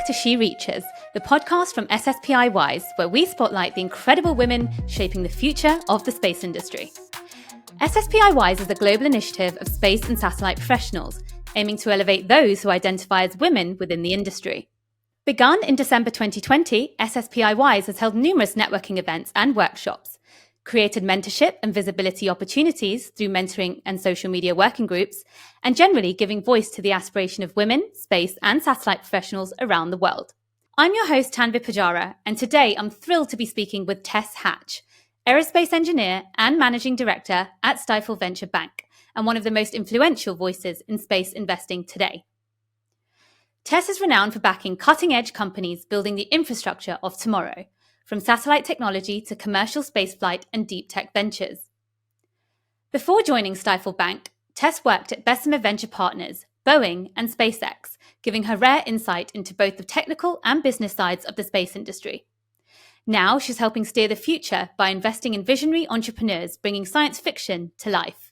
to She Reaches, the podcast from SSPI Wise, where we spotlight the incredible women shaping the future of the space industry. SSPI Wise is a global initiative of space and satellite professionals, aiming to elevate those who identify as women within the industry. Begun in December 2020, SSPI Wise has held numerous networking events and workshops, created mentorship and visibility opportunities through mentoring and social media working groups, and generally giving voice to the aspiration of women, space, and satellite professionals around the world. I'm your host, Tanveer Pujara, and today I'm thrilled to be speaking with Tess Hatch, aerospace engineer and managing director at Stifel Venture Bank, and one of the most influential voices in space investing today. Tess is renowned for backing cutting-edge companies building the infrastructure of tomorrow, from satellite technology to commercial spaceflight and deep tech ventures. Before joining Stifel Bank, Tess worked at Bessemer Venture Partners, Boeing, and SpaceX, giving her rare insight into both the technical and business sides of the space industry. Now she's helping steer the future by investing in visionary entrepreneurs bringing science fiction to life.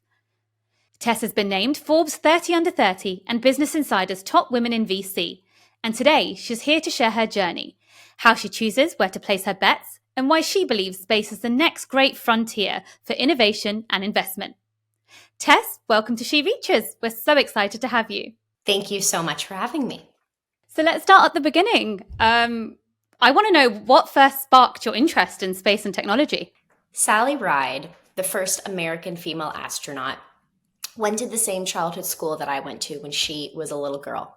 Tess has been named Forbes 30 Under 30 and Business Insider's Top Women in VC, and today she's here to share her journey, how she chooses where to place her bets, and why she believes space is the next great frontier for innovation and investment. Tess, welcome to She Reaches. We're so excited to have you. Thank you so much for having me. So let's start at the beginning. I want to know what first sparked your interest in space and technology. Sally Ride, the first American female astronaut, went to the same childhood school that I went to when she was a little girl.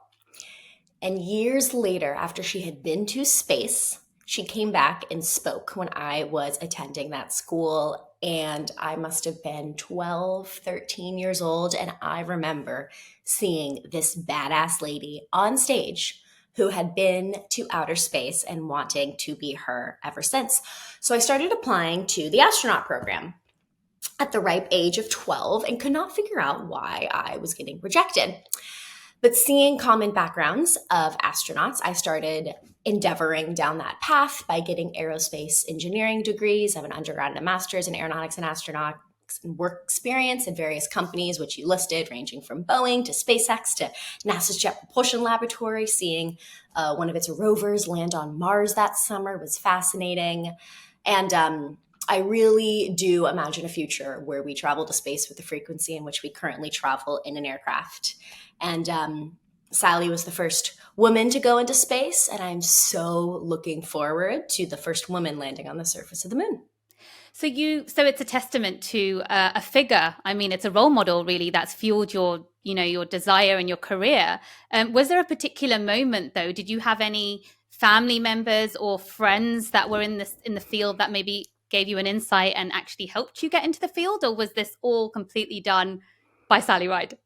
And years later, after she had been to space, she came back and spoke when I was attending that school. And I must have been 12, 13 years old. And I remember seeing this badass lady on stage who had been to outer space and wanting to be her ever since. So I started applying to the astronaut program at the ripe age of 12 and could not figure out why I was getting rejected. But seeing common backgrounds of astronauts, I started endeavoring down that path by getting aerospace engineering degrees. I have an undergrad and a master's in aeronautics and astronautics and work experience in various companies, which you listed, ranging from Boeing to SpaceX to NASA's Jet Propulsion Laboratory. Seeing one of its rovers land on Mars that summer was fascinating. And I really do imagine a future where we travel to space with the frequency in which we currently travel in an aircraft. And Sally was the first woman to go into space, and I'm so looking forward to the first woman landing on the surface of the moon. So it's a testament to a figure. I mean, it's a role model, really, that's fueled your desire and your career. Was there a particular moment, though? Did you have any family members or friends that were in the field that maybe gave you an insight and actually helped you get into the field, or was this all completely done by Sally Ride?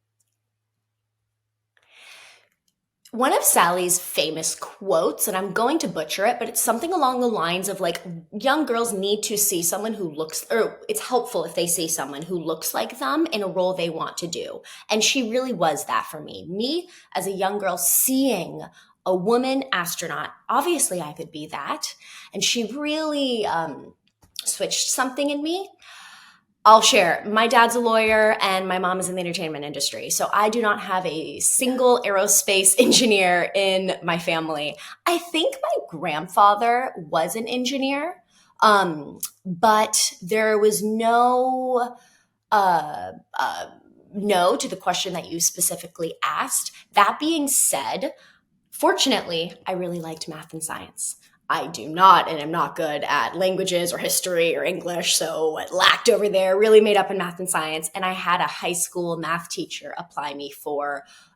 One of Sally's famous quotes, and I'm going to butcher it, but it's something along the lines of like, young girls need to see someone who looks, or it's helpful if they see someone who looks like them in a role they want to do. And she really was that for me. Me, as a young girl, seeing a woman astronaut, obviously I could be that. And she really switched something in me. I'll share. My dad's a lawyer and my mom is in the entertainment industry. So I do not have a single aerospace engineer in my family. I think my grandfather was an engineer, but there was no to the question that you specifically asked. That being said, fortunately, I really liked math and science. I do not and am not good at languages or history or English, so it lacked over there, really made up in math and science. And I had a high school math teacher apply me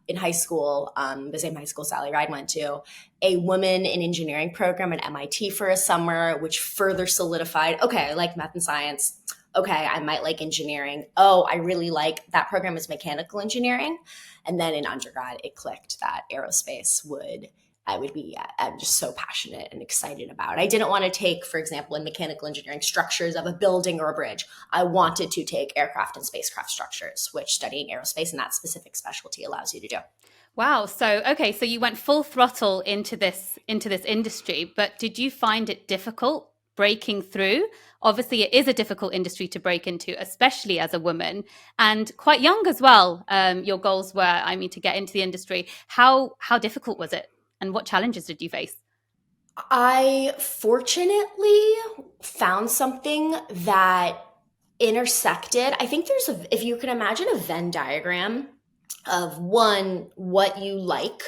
in high school, the same high school Sally Ride went to, a woman in engineering program at MIT for a summer, which further solidified, okay, I like math and science. Okay, I might like engineering. Oh, I really like that program is mechanical engineering. And then in undergrad, it clicked that aerospace I'm just so passionate and excited about. I didn't want to take, for example, in mechanical engineering, structures of a building or a bridge. I wanted to take aircraft and spacecraft structures, which studying aerospace and that specific specialty allows you to do. Wow. So you went full throttle into this industry, but did you find it difficult breaking through? Obviously, it is a difficult industry to break into, especially as a woman, and quite young as well. Your goals were, to get into the industry. How difficult was it? And what challenges did you face? I fortunately found something that intersected. I think if you can imagine a Venn diagram of one, what you like,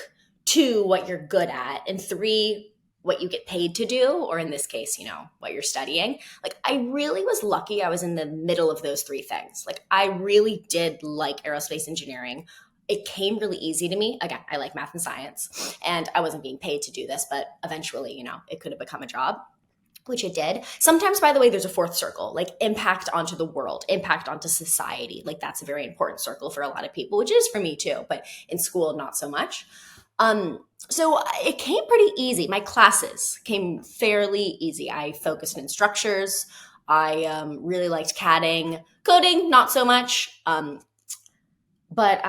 two, what you're good at, and three, what you get paid to do, or in this case, what you're studying. Like, I really was lucky I was in the middle of those three things. Like, I really did like aerospace engineering. It came really easy to me. Again, I like math and science, and I wasn't being paid to do this, but eventually, it could have become a job, which it did. Sometimes, by the way, there's a fourth circle, like impact onto the world, impact onto society. Like, that's a very important circle for a lot of people, which is for me too, but in school, not so much. So it came pretty easy. My classes came fairly easy. I focused in structures. I really liked CADing. Coding, not so much. But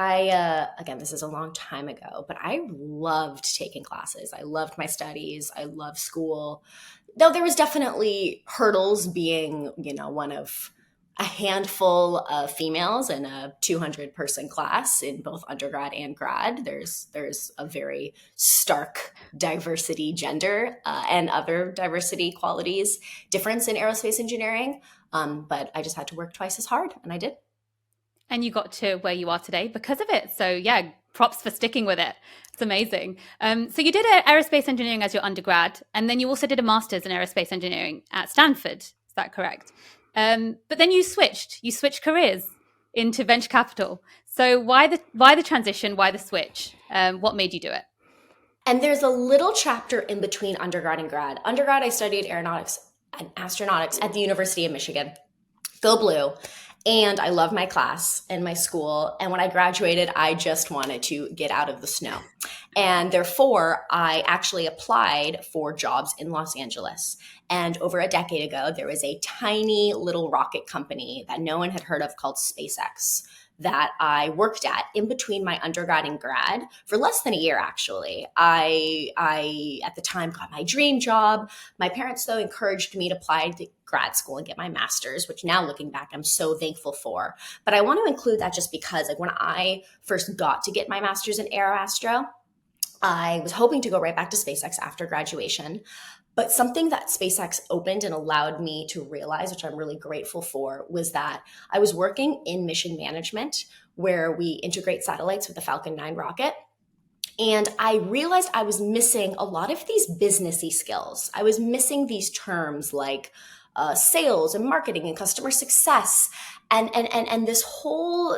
again, this is a long time ago, but I loved taking classes. I loved my studies. I loved school. Though there was definitely hurdles being, one of a handful of females in a 200-person class in both undergrad and grad. There's a very stark diversity, gender and other diversity qualities difference in aerospace engineering. But I just had to work twice as hard, and I did. And you got to where you are today because of it. So yeah, props for sticking with it. It's amazing. So you did aerospace engineering as your undergrad, and then you also did a master's in aerospace engineering at Stanford. Is that correct? But then you switched careers into venture capital. So why the transition? Why the switch? What made you do it? And there's a little chapter in between undergrad and grad. Undergrad, I studied aeronautics and astronautics at the University of Michigan. Go Blue. And I loved my class and my school. And when I graduated, I just wanted to get out of the snow. And therefore, I actually applied for jobs in Los Angeles. And over a decade ago, there was a tiny little rocket company that no one had heard of called SpaceX that I worked at in between my undergrad and grad for less than a year, actually. I at the time got my dream job. My parents, though, encouraged me to apply to grad school and get my master's, which now looking back, I'm so thankful for. But I want to include that just because, like, when I first got to get my master's in aeroastro, I was hoping to go right back to SpaceX after graduation. But something that SpaceX opened and allowed me to realize, which I'm really grateful for, was that I was working in mission management where we integrate satellites with the Falcon 9 rocket. And I realized I was missing a lot of these businessy skills. I was missing these terms like sales and marketing and customer success and this whole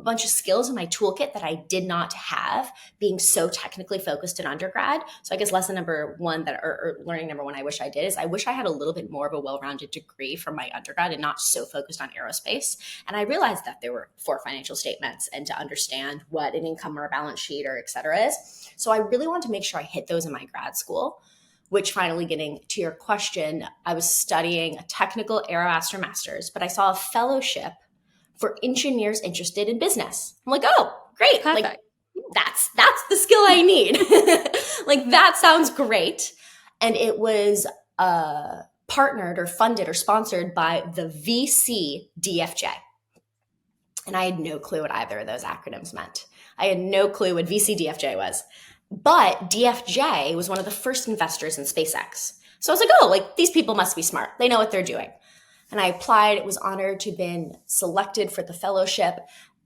bunch of skills in my toolkit that I did not have being so technically focused in undergrad. So I guess lesson number one or learning number one I wish I did is I wish I had a little bit more of a well-rounded degree from my undergrad and not so focused on aerospace. And I realized that there were 4 financial statements and to understand what an income or a balance sheet or et cetera is. So I really wanted to make sure I hit those in my grad school. Which, finally getting to your question, I was studying a technical aeroastro master's, but I saw a fellowship for engineers interested in business. I'm like, oh, great. Perfect. Like, that's the skill I need. Like, that sounds great. And it was partnered or funded or sponsored by the VC DFJ. And I had no clue what either of those acronyms meant. I had no clue what VC DFJ was. But DFJ was one of the first investors in SpaceX. So I was like, oh, like, these people must be smart. They know what they're doing. And I applied, was honored to have been selected for the fellowship.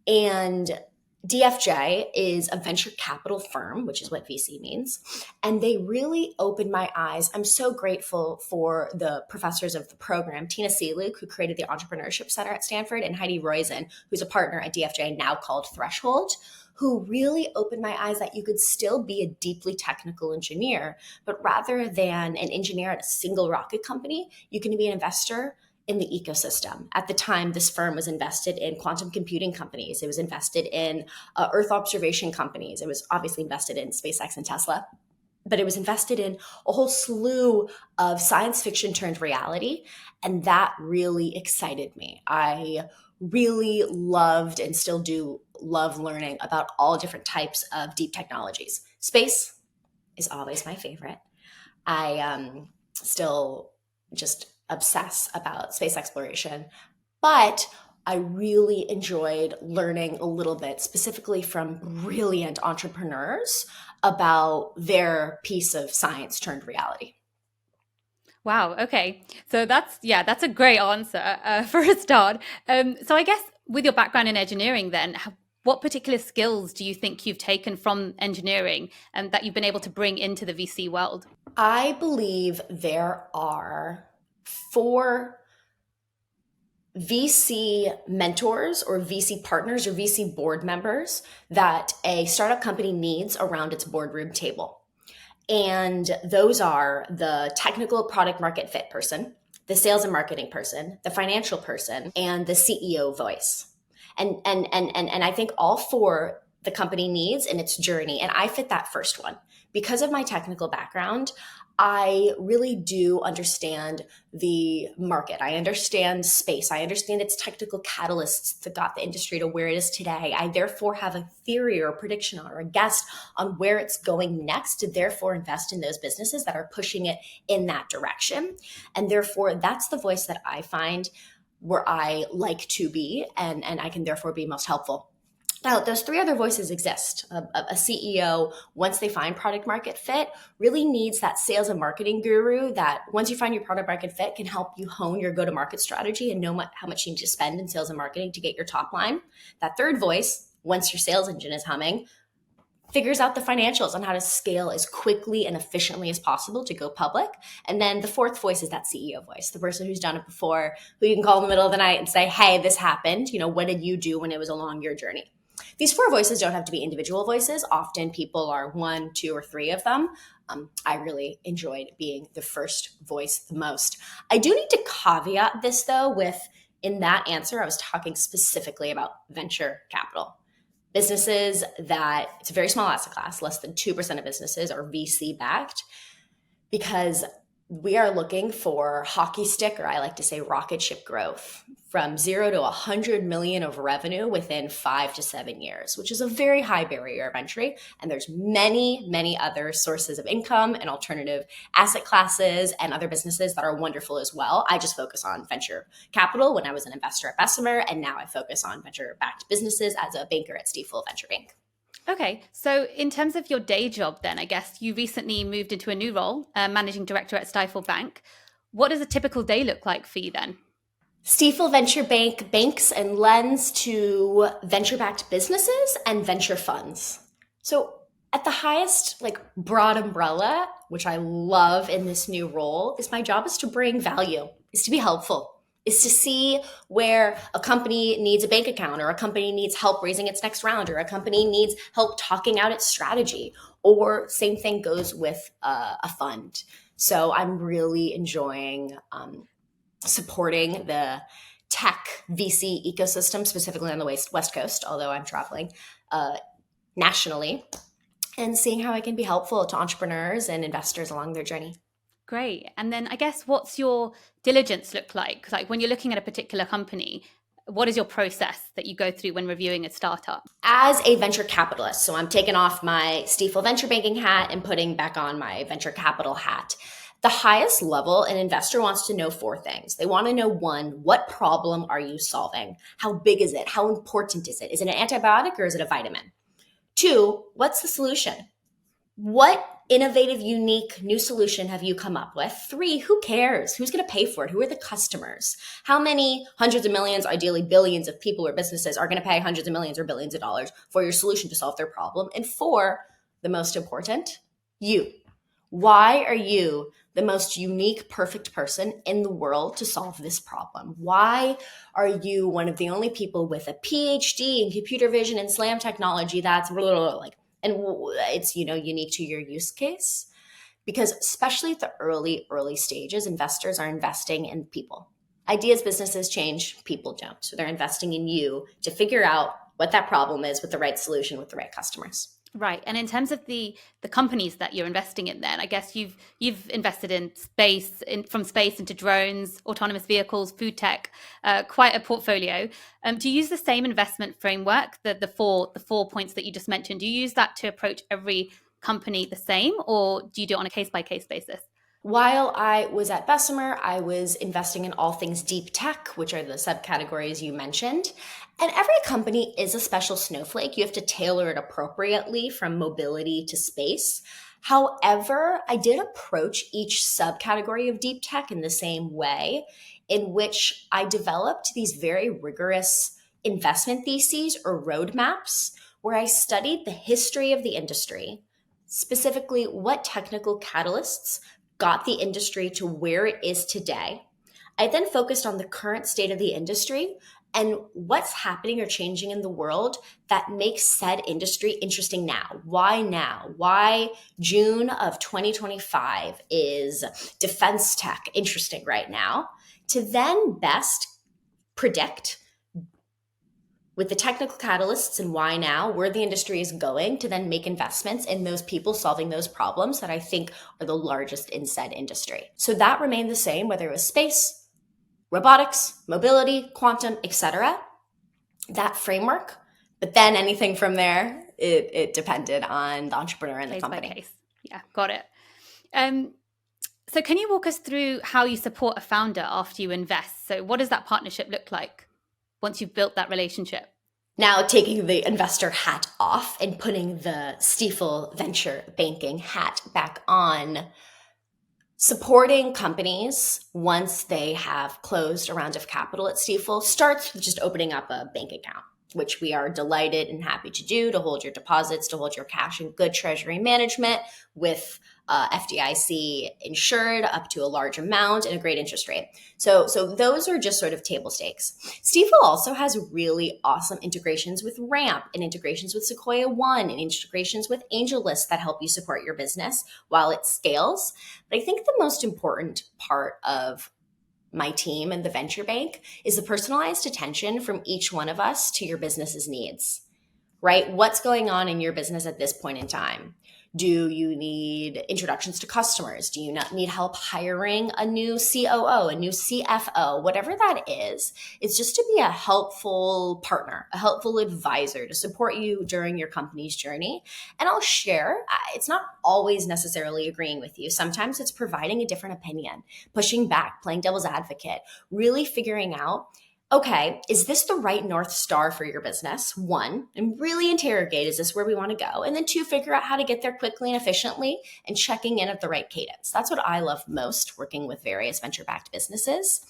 And DFJ is a venture capital firm, which is what VC means. And they really opened my eyes. I'm so grateful for the professors of the program, Tina Seelig, who created the Entrepreneurship Center at Stanford, and Heidi Roizen, who's a partner at DFJ, now called Threshold, who really opened my eyes that you could still be a deeply technical engineer, but rather than an engineer at a single rocket company, you can be an investor in the ecosystem. At the time, this firm was invested in quantum computing companies. It was invested in Earth observation companies. It was obviously invested in SpaceX and Tesla, but it was invested in a whole slew of science fiction turned reality. And that really excited me. I really loved and still do love learning about all different types of deep technologies. Space is always my favorite. I still just obsess about space exploration. But I really enjoyed learning a little bit, specifically from brilliant entrepreneurs, about their piece of science turned reality. Wow. Okay. So that's a great answer for a start. So I guess with your background in engineering, then, what particular skills do you think you've taken from engineering and that you've been able to bring into the VC world? I believe there are four VC mentors or VC partners or VC board members that a startup company needs around its boardroom table. And those are the technical product market fit person, the sales and marketing person, the financial person, and the CEO voice. And I think all four the company needs in its journey. And I fit that first one. Because of my technical background, I really do understand the market. I understand space. I understand its technical catalysts that got the industry to where it is today. I therefore have a theory or a prediction or a guess on where it's going next to therefore invest in those businesses that are pushing it in that direction. And therefore, that's the voice that I find where I like to be, and I can therefore be most helpful. Now, those three other voices exist. A CEO, once they find product market fit, really needs that sales and marketing guru that once you find your product market fit can help you hone your go-to-market strategy and know how much you need to spend in sales and marketing to get your top line. That third voice, once your sales engine is humming, figures out the financials on how to scale as quickly and efficiently as possible to go public. And then the fourth voice is that CEO voice, the person who's done it before, who you can call in the middle of the night and say, hey, this happened. What did you do when it was along your journey? These four voices don't have to be individual voices. Often people are one, two, or three of them. I really enjoyed being the first voice the most. I do need to caveat this, though, with in that answer, I was talking specifically about venture capital. Businesses that it's a very small asset class, less than 2% of businesses are VC backed, because we are looking for hockey stick, or I like to say rocket ship growth, from 0 to 100 million of revenue within 5 to 7 years, which is a very high barrier of entry. And there's many other sources of income and alternative asset classes and other businesses that are wonderful as well. I just focus on venture capital when I was an investor at Bessemer, and now I focus on venture-backed businesses as a banker at Stifel Venture Bank. Okay, so in terms of your day job, then, I guess you recently moved into a new role, managing director at Stifel Bank. What does a typical day look like for you then? Stifel Venture Bank banks and lends to venture-backed businesses and venture funds. So at the highest, broad umbrella, which I love in this new role, is my job is to bring value, is to be helpful, is to see where a company needs a bank account, or a company needs help raising its next round, or a company needs help talking out its strategy, or same thing goes with a fund. So I'm really enjoying supporting the tech VC ecosystem, specifically on the West Coast, although I'm traveling nationally, and seeing how I can be helpful to entrepreneurs and investors along their journey. Great. And then I guess what's your diligence look like? Like when you're looking at a particular company, what is your process that you go through when reviewing a startup? As a venture capitalist, so I'm taking off my Stifel venture banking hat and putting back on my venture capital hat. The highest level, an investor wants to know four things. They want to know, one, what problem are you solving? How big is it? How important is it? Is it an antibiotic or is it a vitamin? Two, what's the solution? What innovative, unique new solution have you come up with? Three, who cares? Who's going to pay for it? Who are the customers? How many hundreds of millions, ideally billions of people or businesses are going to pay hundreds of millions or billions of dollars for your solution to solve their problem? And four, the most important, you. Why are you the most unique, perfect person in the world to solve this problem? Why are you one of the only people with a PhD in computer vision and SLAM technology that's and it's unique to your use case? Because especially at the early stages, investors are investing in people. Ideas, businesses change, people don't. So they're investing in you to figure out what that problem is with the right solution with the right customers. Right. And in terms of the companies that you're investing in then, I guess you've invested in space, from space into drones, autonomous vehicles, food tech, quite a portfolio. Do you use the same investment framework, the four points that you just mentioned? Do you use that to approach every company the same, or do you do it on a case-by-case basis? While I was at Bessemer, I was investing in all things deep tech, which are the subcategories you mentioned. And every company is a special snowflake. You have to tailor it appropriately from mobility to space. However, I did approach each subcategory of deep tech in the same way, in which I developed these very rigorous investment theses or roadmaps where I studied the history of the industry, specifically what technical catalysts got the industry to where it is today. I then focused on the current state of the industry and what's happening or changing in the world that makes said industry interesting now. Why now? Why June of 2025 is defense tech interesting right now? To then best predict with the technical catalysts and why now, where the industry is going, to then make investments in those people solving those problems that I think are the largest in said industry. So that remained the same, whether it was space, robotics, mobility, quantum, etc. That framework. But then anything from there, it depended on the entrepreneur and the company. By case. Yeah, got it. So can you walk us through how you support a founder after you invest? So what does that partnership look like once you've built that relationship? Now taking the investor hat off and putting the Stifel Venture Banking hat back on, supporting companies once they have closed a round of capital at Stifel starts with just opening up a bank account, which we are delighted and happy to do, to hold your deposits, to hold your cash in good treasury management with FDIC insured up to a large amount and a great interest rate. So those are just sort of table stakes. Stifel also has really awesome integrations with Ramp and integrations with Sequoia One and integrations with AngelList that help you support your business while it scales. But I think the most important part of my team and the venture bank is the personalized attention from each one of us to your business's needs, right? What's going on in your business at this point in time? Do you need introductions to customers? Do you not need help hiring a new COO, a new CFO, whatever that is? It's just to be a helpful partner, a helpful advisor to support you during your company's journey. And I'll share, it's not always necessarily agreeing with you. Sometimes it's providing a different opinion, pushing back, playing devil's advocate, really figuring out, okay, is this the right North Star for your business? One, and really interrogate, is this where we want to go? And then two, figure out how to get there quickly and efficiently and checking in at the right cadence. That's what I love most working with various venture-backed businesses.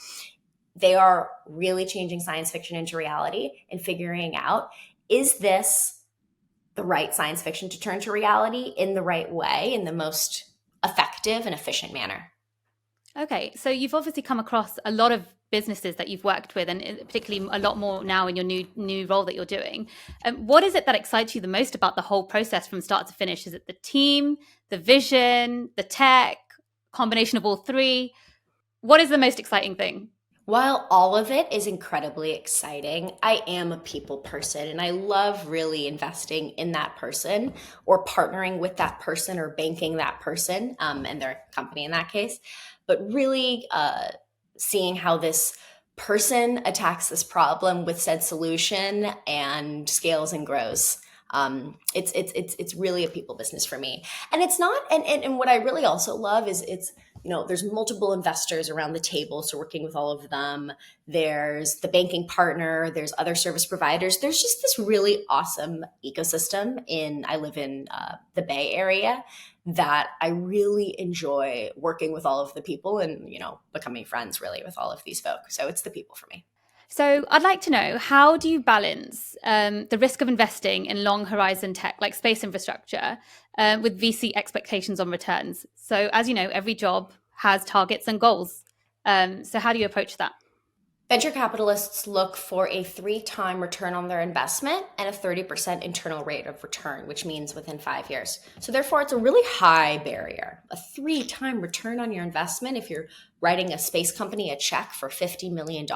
They are really changing science fiction into reality and figuring out, is this the right science fiction to turn to reality in the right way, in the most effective and efficient manner? Okay, so you've obviously come across a lot of businesses that you've worked with, and particularly a lot more now in your new role that you're doing. What is it that excites you the most about the whole process from start to finish? Is it the team, the vision, the tech, combination of all three? What is the most exciting thing? While all of it is incredibly exciting, I am a people person and I love really investing in that person or partnering with that person or banking that person and their company in that case. But really seeing how this person attacks this problem with said solution and scales and grows. It's really a people business for me. And it's not, and what I really also love is there's multiple investors around the table. So working with all of them, there's the banking partner, there's other service providers. There's just this really awesome ecosystem I live in the Bay Area that I really enjoy working with all of the people and, becoming friends really with all of these folks. So it's the people for me. So I'd like to know, how do you balance the risk of investing in long horizon tech like space infrastructure with VC expectations on returns? So as you know, every job has targets and goals. So how do you approach that? Venture capitalists look for a 3-time return on their investment and a 30% internal rate of return, which means within 5 years. So therefore, it's a really high barrier. A 3-time return on your investment, if you're writing a space company a check for $50 million,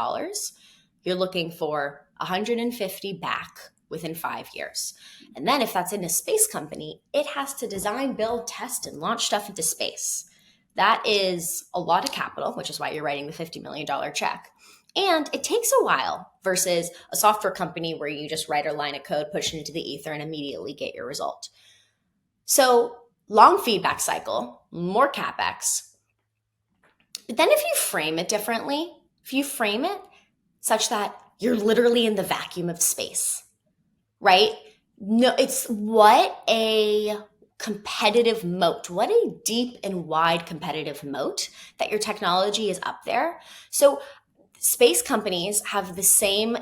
you're looking for 150 back within 5 years. And then if that's in a space company, it has to design, build, test, and launch stuff into space. That is a lot of capital, which is why you're writing the $50 million check. And it takes a while versus a software company where you just write a line of code, push it into the ether, and immediately get your result. So long feedback cycle, more CapEx, But then if you frame it differently, if you frame it such that you're literally in the vacuum of space, right? No, it's what a competitive moat, what a deep and wide competitive moat that your technology is up there. So space companies have the same,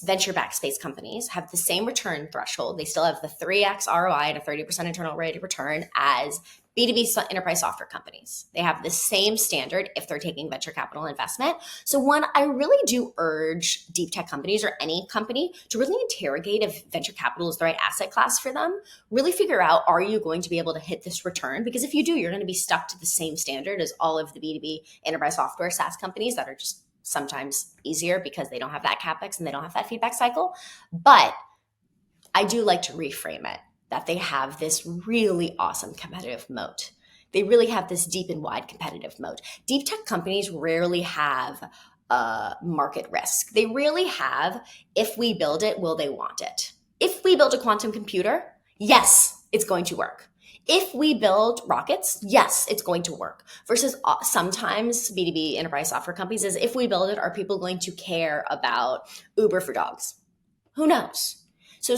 venture-backed space companies have the same return threshold. They still have the 3x ROI and a 30% internal rate of return as B2B enterprise software companies. They have the same standard if they're taking venture capital investment. So one, I really do urge deep tech companies or any company to really interrogate if venture capital is the right asset class for them. Really figure out, are you going to be able to hit this return? Because if you do, you're going to be stuck to the same standard as all of the B2B enterprise software SaaS companies that are just sometimes easier because they don't have that CapEx and they don't have that feedback cycle. But I do like to reframe it that they have this really awesome competitive moat. They really have this deep and wide competitive moat. Deep tech companies rarely have market risk. They really have, if we build it, will they want it? If we build a quantum computer, yes, it's going to work. If we build rockets, yes, it's going to work. Versus sometimes B2B enterprise software companies is, if we build it, are people going to care about Uber for dogs? Who knows? So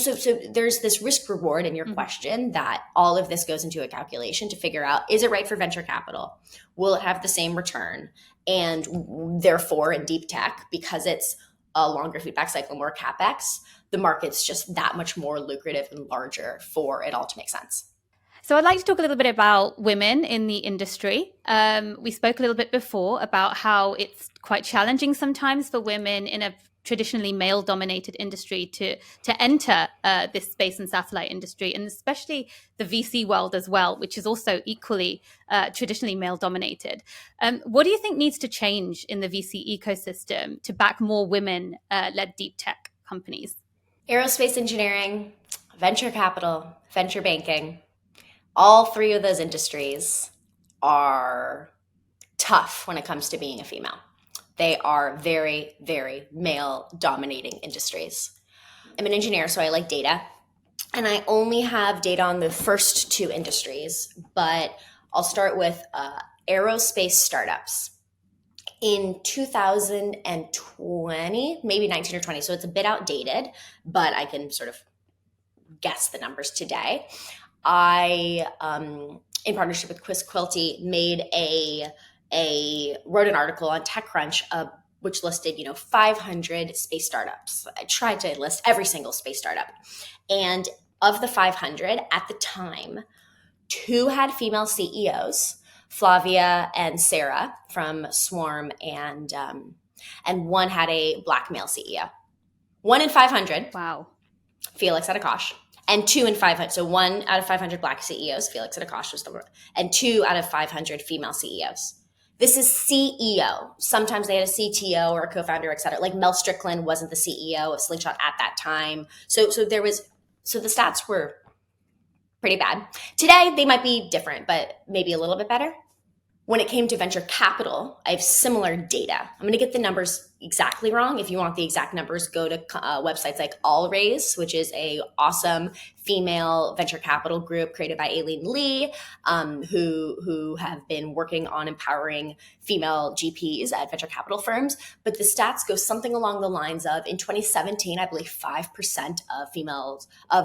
there's this risk reward in your question that all of this goes into a calculation to figure out, is it right for venture capital? Will it have the same return? And therefore in deep tech, because it's a longer feedback cycle, more CapEx, the market's just that much more lucrative and larger for it all to make sense. So I'd like to talk a little bit about women in the industry. We spoke a little bit before about how it's quite challenging sometimes for women in a traditionally male-dominated industry to enter this space and satellite industry, and especially the VC world as well, which is also equally traditionally male-dominated. What do you think needs to change in the VC ecosystem to back more women-led deep tech companies? Aerospace engineering, venture capital, venture banking, all three of those industries are tough when it comes to being a female. They are very, very male-dominating industries. I'm an engineer, so I like data. And I only have data on the first two industries, but I'll start with aerospace startups. In 2020, maybe 19 or 20, so it's a bit outdated, but I can sort of guess the numbers today. I, in partnership with Chris Quilty, wrote an article on TechCrunch, which listed, 500 space startups. I tried to list every single space startup. And of the 500 at the time, 2 had female CEOs, Flavia and Sarah from Swarm, and 1 had a black male CEO. 1 in 500. Wow. Felix Adakosh. And 2 in 500. So 1 out of 500 black CEOs, Felix Adakosh was the word, and 2 out of 500 female CEOs. This is CEO. Sometimes they had a CTO or a co-founder, et cetera. Like Mel Strickland wasn't the CEO of Slingshot at that time. So the stats were pretty bad. Today, they might be different, but maybe a little bit better. When it came to venture capital, I have similar data. I'm going to get the numbers exactly wrong. If you want the exact numbers, go to websites like All Raise, which is a awesome female venture capital group created by Aileen Lee, who have been working on empowering female GPs at venture capital firms. But the stats go something along the lines of, in 2017, I believe 5% of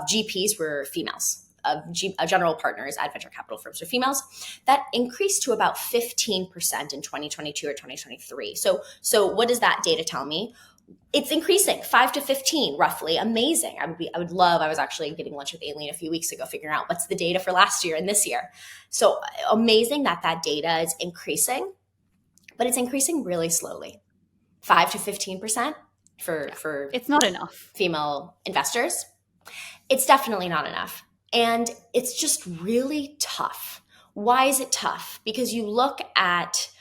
GPs were females. Of general partners at venture capital firms are females. That increased to about 15% in 2022 or 2023. So what does that data tell me? It's increasing 5 to 15, roughly. Amazing. I was actually getting lunch with Aileen a few weeks ago, figuring out what's the data for last year and this year. So amazing that data is increasing, but it's increasing really slowly. 5 to 15% for it's not enough. Female investors. It's definitely not enough. And it's just really tough. Why is it tough? Because you look at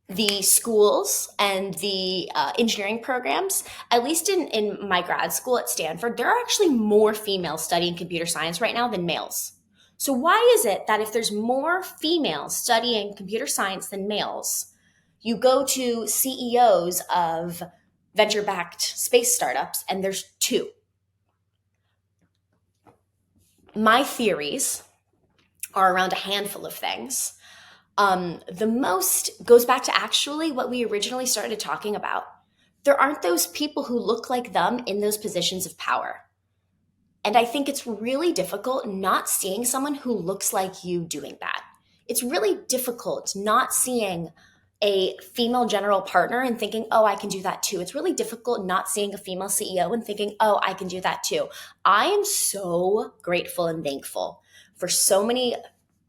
the schools and the engineering programs, at least in my grad school at Stanford, there are actually more females studying computer science right now than males. So why is it that if there's more females studying computer science than males, you go to CEOs of venture-backed space startups and there's 2? My theories are around a handful of things. The most goes back to actually what we originally started talking about. There aren't those people who look like them in those positions of power. And I think it's really difficult not seeing someone who looks like you doing that. It's really difficult not seeing a female general partner and thinking, oh, I can do that too. It's really difficult not seeing a female CEO and thinking, oh, I can do that too. I am so grateful and thankful for so many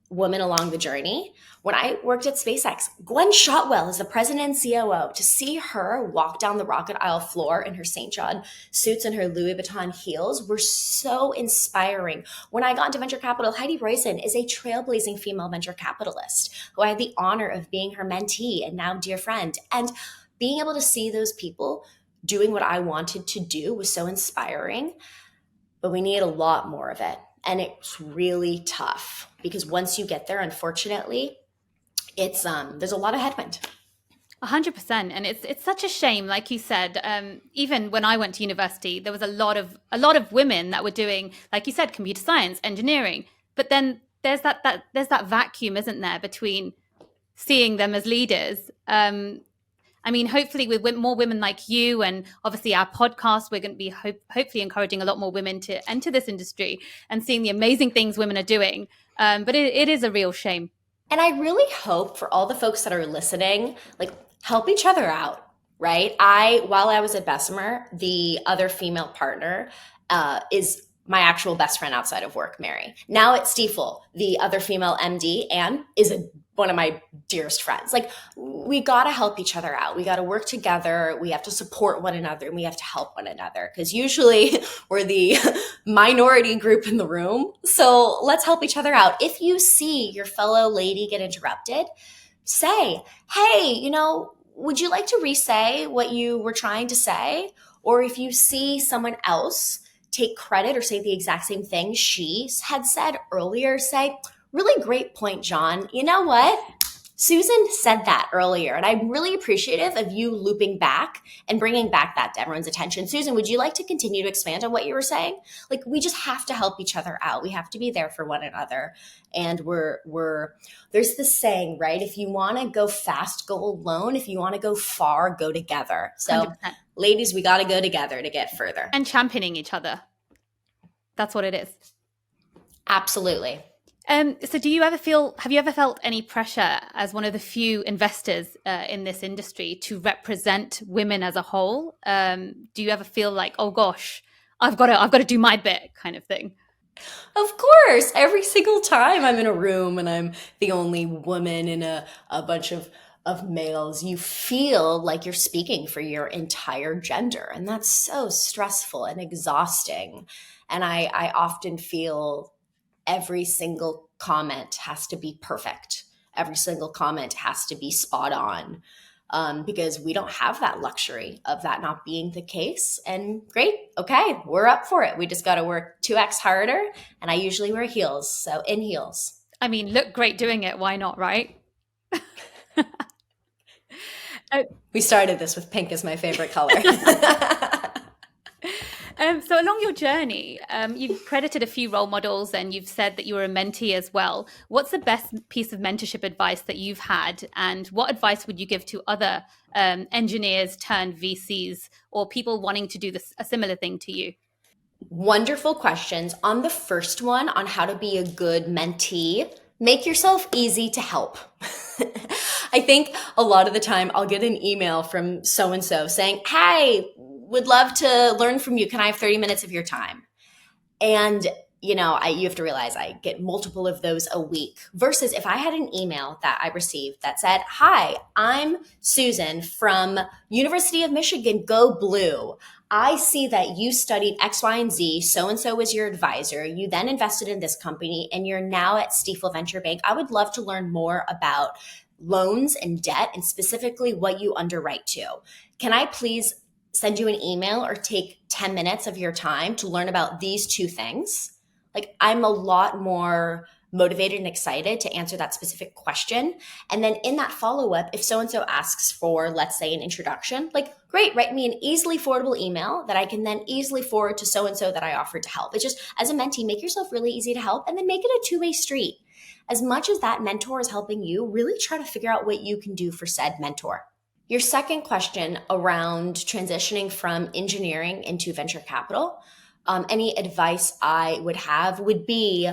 women along the journey. When I worked at SpaceX, Gwen Shotwell is the president and COO. To see her walk down the rocket aisle floor in her St. John suits and her Louis Vuitton heels were so inspiring. When I got into venture capital, Heidi Roizen is a trailblazing female venture capitalist who I had the honor of being her mentee and now dear friend. And being able to see those people doing what I wanted to do was so inspiring, but we need a lot more of it. And it's really tough because once you get there, unfortunately, it's there's a lot of headwind. 100%, and it's such a shame. Like you said, even when I went to university, there was a lot of women that were doing, like you said, computer science, engineering. But then there's that vacuum, isn't there, between seeing them as leaders. I mean, hopefully with more women like you and obviously our podcast, we're going to be hopefully encouraging a lot more women to enter this industry and seeing the amazing things women are doing. But it is a real shame. And I really hope for all the folks that are listening, like, help each other out, right? While I was at Bessemer, the other female partner is my actual best friend outside of work, Mary. Now at Stifel, the other female MD, Anne, is one of my dearest friends. Like, we got to help each other out. We got to work together. We have to support one another, and we have to help one another because usually we're the minority group in the room. So let's help each other out. If you see your fellow lady get interrupted, say, hey, would you like to re-say what you were trying to say? Or if you see someone else take credit or say the exact same thing she had said earlier, say, really great point, John. You know what? Susan said that earlier, and I'm really appreciative of you looping back and bringing back that to everyone's attention. Susan, would you like to continue to expand on what you were saying? Like, we just have to help each other out. We have to be there for one another. And there's this saying, right? If you want to go fast, go alone. If you want to go far, go together. So 100%. Ladies, we got to go together to get further. And championing each other. That's what it is. Absolutely. So have you ever felt any pressure as one of the few investors in this industry to represent women as a whole? Do you ever feel like, oh gosh, I've got to do my bit kind of thing? Of course, every single time I'm in a room and I'm the only woman in a bunch of males, you feel like you're speaking for your entire gender. And that's so stressful and exhausting. And I often feel every single comment has to be perfect. Every single comment has to be spot on, because we don't have that luxury of that not being the case. And great, okay, we're up for it. We just got to work 2x harder. And I usually wear heels, so in heels. I mean, look great doing it. Why not, right? We started this with pink as my favorite color. So along your journey, you've credited a few role models and you've said that you were a mentee as well. What's the best piece of mentorship advice that you've had? And what advice would you give to other engineers turned VCs or people wanting to do a similar thing to you? Wonderful questions. On the first one, on how to be a good mentee, make yourself easy to help. I think a lot of the time I'll get an email from so-and-so saying, hey, would love to learn from you. Can I have 30 minutes of your time? And, you have to realize I get multiple of those a week versus if I had an email that I received that said, hi, I'm Susan from University of Michigan, go Blue. I see that you studied X, Y, and Z. So-and-so was your advisor. You then invested in this company and you're now at Stifel Venture Bank. I would love to learn more about loans and debt and specifically what you underwrite to. Can I please send you an email or take 10 minutes of your time to learn about these two things? Like, I'm a lot more motivated and excited to answer that specific question. And then in that follow-up, if so-and-so asks for, let's say, an introduction, like, great, write me an easily forwardable email that I can then easily forward to so-and-so that I offered to help. It's just, as a mentee, make yourself really easy to help and then make it a two-way street. As much as that mentor is helping you, really try to figure out what you can do for said mentor. Your second question around transitioning from engineering into venture capital, any advice I would have would be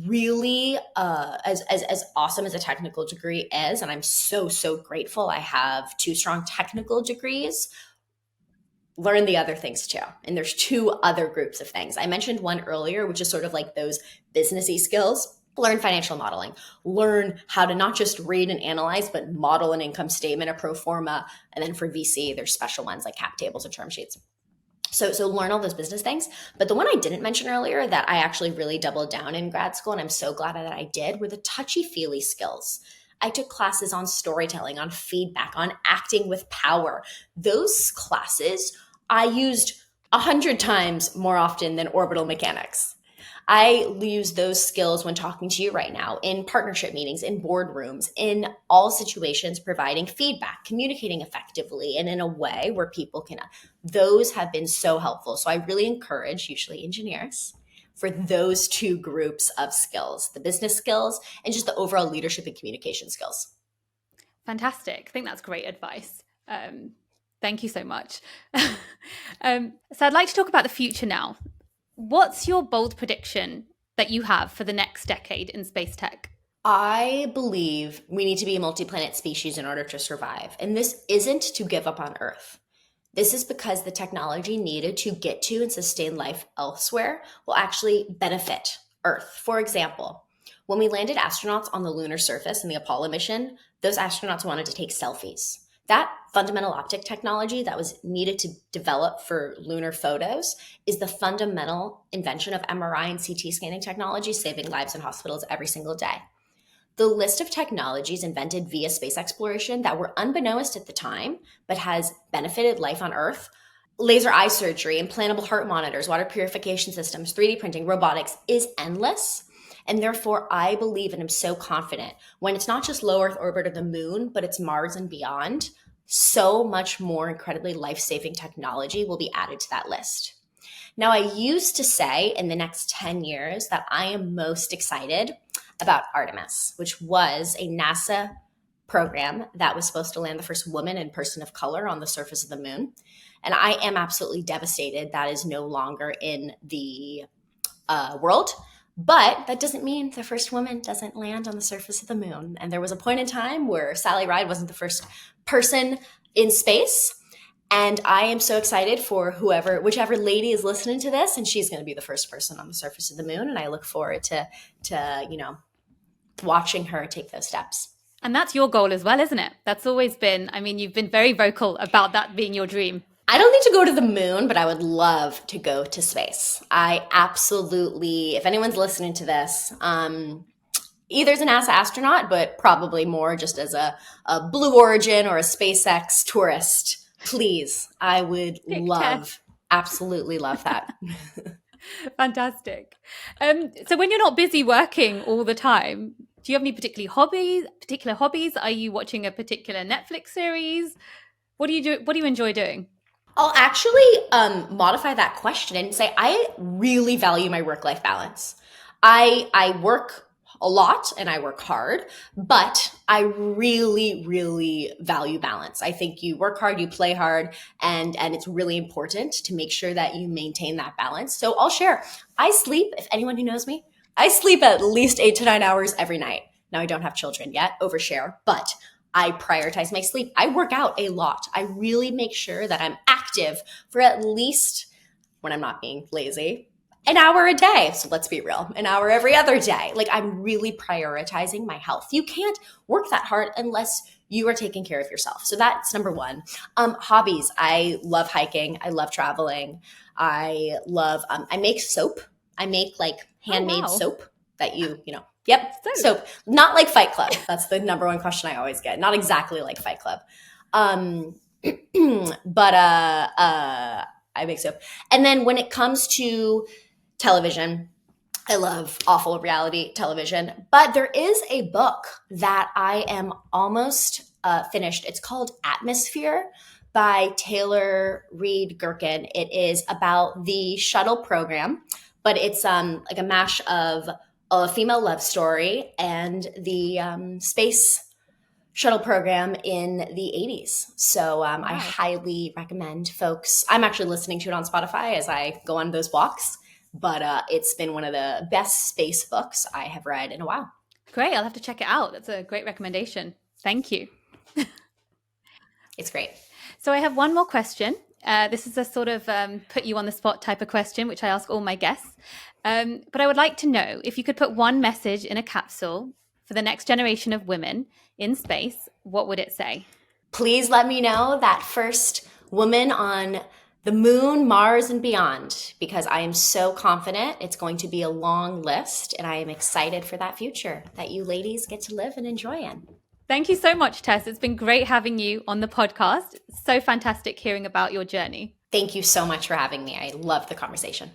really as awesome as a technical degree is, and I'm so grateful I have two strong technical degrees, learn the other things too. And there's two other groups of things. I mentioned one earlier, which is sort of like those businessy skills. Learn financial modeling. Learn how to not just read and analyze, but model an income statement, a pro forma. And then for VC, there's special ones like cap tables and term sheets. So learn all those business things. But the one I didn't mention earlier that I actually really doubled down in grad school, and I'm so glad that I did, were the touchy-feely skills. I took classes on storytelling, on feedback, on acting with power. Those classes I used 100 times more often than orbital mechanics. I use those skills when talking to you right now in partnership meetings, in boardrooms, in all situations, providing feedback, communicating effectively, and in a way where people can. Those have been so helpful. So I really encourage, usually engineers, for those two groups of skills, the business skills and just the overall leadership and communication skills. Fantastic. I think that's great advice. Thank you so much. So I'd like to talk about the future now. What's your bold prediction that you have for the next decade in space tech? I believe we need to be a multi-planet species in order to survive. And this isn't to give up on Earth. This is because the technology needed to get to and sustain life elsewhere will actually benefit Earth. For example, when we landed astronauts on the lunar surface in the Apollo mission, those astronauts wanted to take selfies. That fundamental optic technology that was needed to develop for lunar photos is the fundamental invention of MRI and CT scanning technology, saving lives in hospitals every single day. The list of technologies invented via space exploration that were unbeknownst at the time, but has benefited life on Earth, laser eye surgery, implantable heart monitors, water purification systems, 3D printing, robotics, is endless. And therefore, I believe and am so confident when it's not just low Earth orbit or the moon, but it's Mars and beyond, so much more incredibly life-saving technology will be added to that list. Now, I used to say in the next 10 years that I am most excited about Artemis, which was a NASA program that was supposed to land the first woman and person of color on the surface of the moon. And I am absolutely devastated that is no longer in the world. But that doesn't mean the first woman doesn't land on the surface of the moon. And there was a point in time where Sally Ride wasn't the first person in space. And I am so excited for whichever lady is listening to this, and she's going to be the first person on the surface of the moon. And I look forward to watching her take those steps. And that's your goal as well, isn't it? That's always been, you've been very vocal about that being your dream. I don't need to go to the moon, but I would love to go to space. I absolutely, if anyone's listening to this, either as a NASA astronaut, but probably more just as a Blue Origin or a SpaceX tourist, please, I would absolutely love that. Fantastic. So when you're not busy working all the time, do you have any particular hobbies? Are you watching a particular Netflix series? What do you do? What do you enjoy doing? I'll actually modify that question and say I really value my work-life balance. I work a lot and I work hard, but I really, really value balance. I think you work hard, you play hard, and it's really important to make sure that you maintain that balance. So I'll share. I sleep, if anyone who knows me, I sleep at least 8 to 9 hours every night. Now I don't have children yet, overshare, but I prioritize my sleep. I work out a lot. I really make sure that I'm active for at least, when I'm not being lazy, an hour a day. So let's be real, an hour every other day. Like I'm really prioritizing my health. You can't work that hard unless you are taking care of yourself. So that's number one. Hobbies. I love hiking. I love traveling. I make soap. I make like handmade soap that Yep. Soap. Not like Fight Club. That's the number one question I always get. Not exactly like Fight Club. But I make soap. And then when it comes to television, I love awful reality television. But there is a book that I am almost finished. It's called Atmosphere by Taylor Reed Gherkin. It is about the shuttle program, but it's like a mash of a female love story and the space shuttle program in the 80s. So I highly recommend folks. I'm actually listening to it on Spotify as I go on those walks, but it's been one of the best space books I have read in a while. Great. I'll have to check it out. That's a great recommendation. Thank you. It's great. So I have one more question. This is a sort of put you on the spot type of question, which I ask all my guests. But I would like to know if you could put one message in a capsule for the next generation of women in space, what would it say? Please let me know that first woman on the moon, Mars, and beyond, because I am so confident it's going to be a long list, and I am excited for that future that you ladies get to live and enjoy in. Thank you so much, Tess. It's been great having you on the podcast. It's so fantastic hearing about your journey. Thank you so much for having me. I love the conversation.